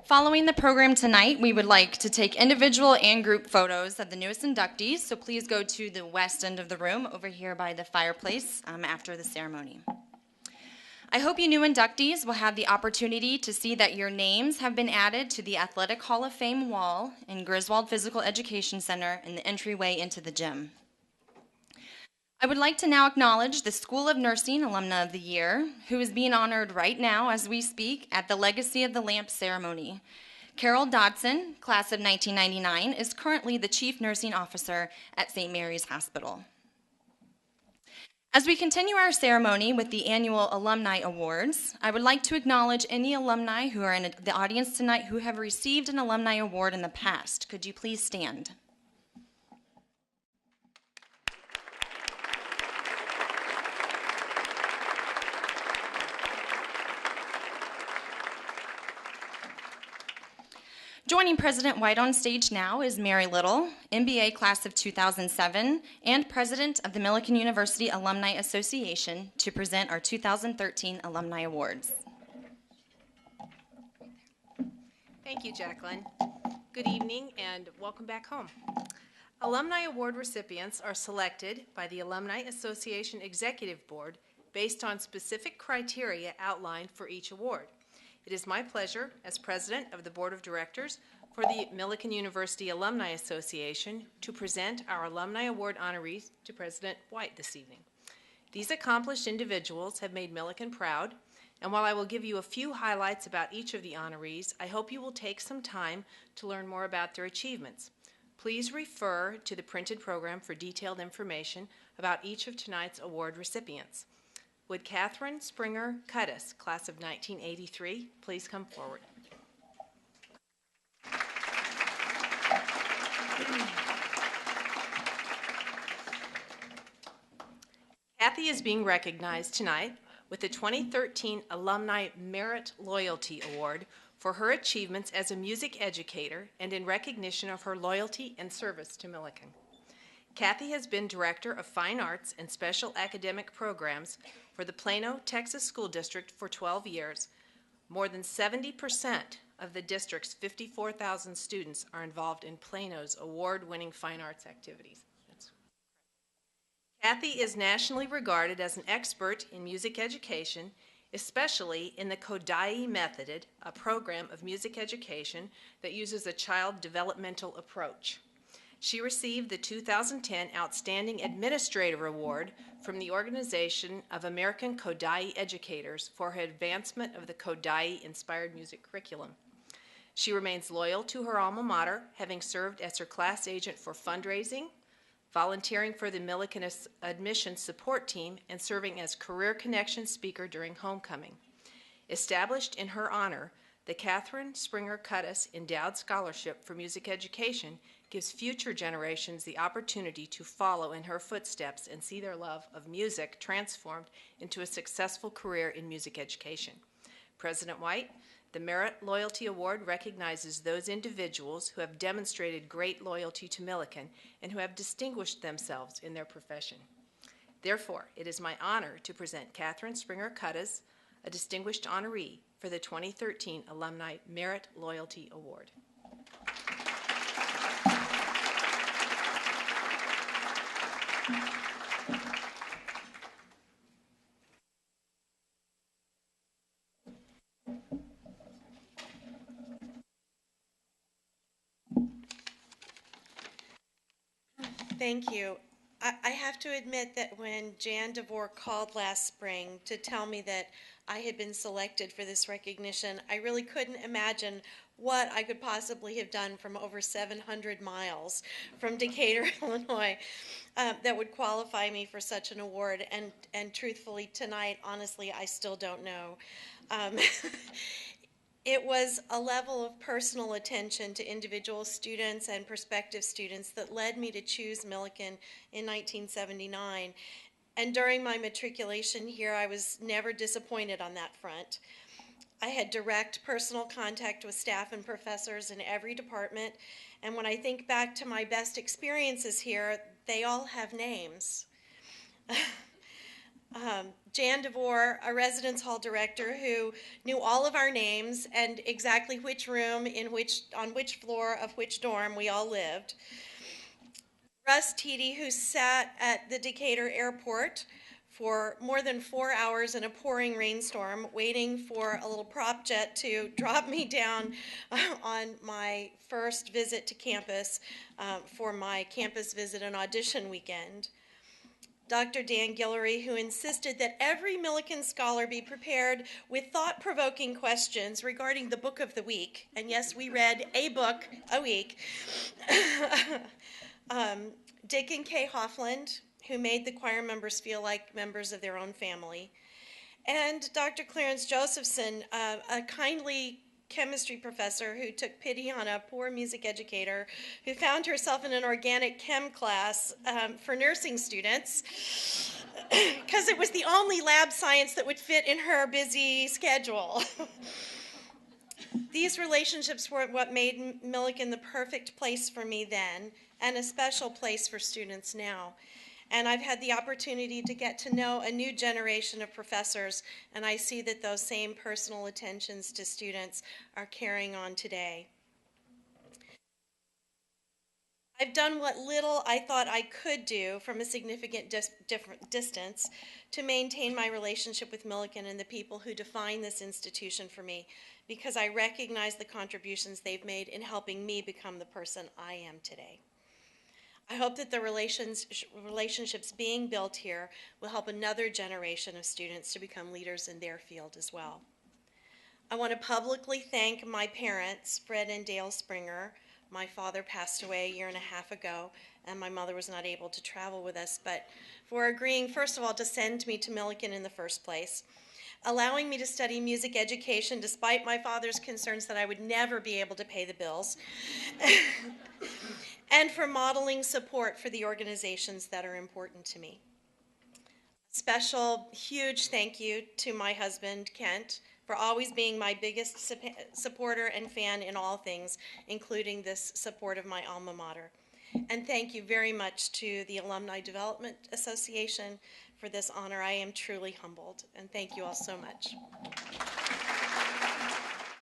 Following the program tonight, we would like to take individual and group photos of the newest inductees, so please go to the west end of the room over here by the fireplace after the ceremony. I hope you new inductees will have the opportunity to see that your names have been added to the Athletic Hall of Fame wall in Griswold Physical Education Center in the entryway into the gym. I would like to now acknowledge the School of Nursing Alumna of the Year, who is being honored right now as we speak at the Legacy of the Lamp ceremony. Carol Dodson, class of 1999, is currently the Chief Nursing Officer at St. Mary's Hospital. As we continue our ceremony with the annual Alumni Awards, I would like to acknowledge any alumni who are in the audience tonight who have received an Alumni Award in the past. Could you please stand? Joining President White on stage now is Mary Little, MBA class of 2007, and President of the Millikin University Alumni Association, to present our 2013 Alumni Awards. Thank you, Jacqueline. Good evening and welcome back home. Alumni Award recipients are selected by the Alumni Association Executive Board based on specific criteria outlined for each award. It is my pleasure, as President of the Board of Directors for the Millikin University Alumni Association, to present our Alumni Award honorees to President White this evening. These accomplished individuals have made Millikin proud, and while I will give you a few highlights about each of the honorees, I hope you will take some time to learn more about their achievements. Please refer to the printed program for detailed information about each of tonight's award recipients. Would Kathryn Springer Kuddes, class of 1983, please come forward? Kathy is being recognized tonight with the 2013 Alumni Merit Loyalty Award for her achievements as a music educator and in recognition of her loyalty and service to Millikin. Kathy has been Director of Fine Arts and Special Academic Programs for the Plano, Texas School District for 12 years. More than 70% of the district's 54,000 students are involved in Plano's award-winning fine arts activities. Kathy is nationally regarded as an expert in music education, especially in the Kodai method, a program of music education that uses a child developmental approach. She received the 2010 Outstanding Administrator Award from the Organization of American Kodai Educators for her advancement of the Kodai-inspired music curriculum. She remains loyal to her alma mater, having served as her class agent for fundraising, volunteering for the Millikin admissions support team, and serving as Career Connection speaker during homecoming. Established in her honor, the Kathryn Springer Kuddes Endowed Scholarship for Music Education gives future generations the opportunity to follow in her footsteps and see their love of music transformed into a successful career in music education. President White, the Merit Loyalty Award recognizes those individuals who have demonstrated great loyalty to Millikin and who have distinguished themselves in their profession. Therefore, it is my honor to present Kathryn Springer Kuddes, a distinguished honoree for the 2013 Alumni Merit Loyalty Award. Thank you. I have to admit that when Jan DeVore called last spring to tell me that I had been selected for this recognition, I really couldn't imagine what I could possibly have done from over 700 miles from Decatur, Illinois, that would qualify me for such an award. And truthfully, tonight, honestly, I still don't know. It was a level of personal attention to individual students and prospective students that led me to choose Millikin in 1979. And during my matriculation here, I was never disappointed on that front. I had direct personal contact with staff and professors in every department, and when I think back to my best experiences here, they all have names. Jan DeVore, a residence hall director who knew all of our names and exactly which room on which floor of which dorm we all lived. Russ Teedy, who sat at the Decatur airport for more than 4 hours in a pouring rainstorm waiting for a little prop jet to drop me down on my first visit to campus for my campus visit and audition weekend. Dr. Dan Guillory, who insisted that every Millikin scholar be prepared with thought-provoking questions regarding the book of the week. And yes, we read a book a week. Dick and Kay Hoffland, who made the choir members feel like members of their own family. And Dr. Clarence Josephson, a kindly chemistry professor who took pity on a poor music educator who found herself in an organic chem class for nursing students because it was the only lab science that would fit in her busy schedule. These relationships were what made Millikin the perfect place for me then and a special place for students now. And I've had the opportunity to get to know a new generation of professors, and I see that those same personal attentions to students are carrying on today. I've done what little I thought I could do from a significant distance to maintain my relationship with Millikin and the people who define this institution for me, because I recognize the contributions they've made in helping me become the person I am today. I hope that the relationships being built here will help another generation of students to become leaders in their field as well. I want to publicly thank my parents, Fred and Dale Springer. My father passed away a year and a half ago, and my mother was not able to travel with us, but for agreeing, first of all, to send me to Millikin in the first place, allowing me to study music education despite my father's concerns that I would never be able to pay the bills, and for modeling support for the organizations that are important to me. Special, huge thank you to my husband, Kent, for always being my biggest supporter and fan in all things, including this support of my alma mater. And thank you very much to the Alumni Development Association for this honor. I am truly humbled, and thank you all so much.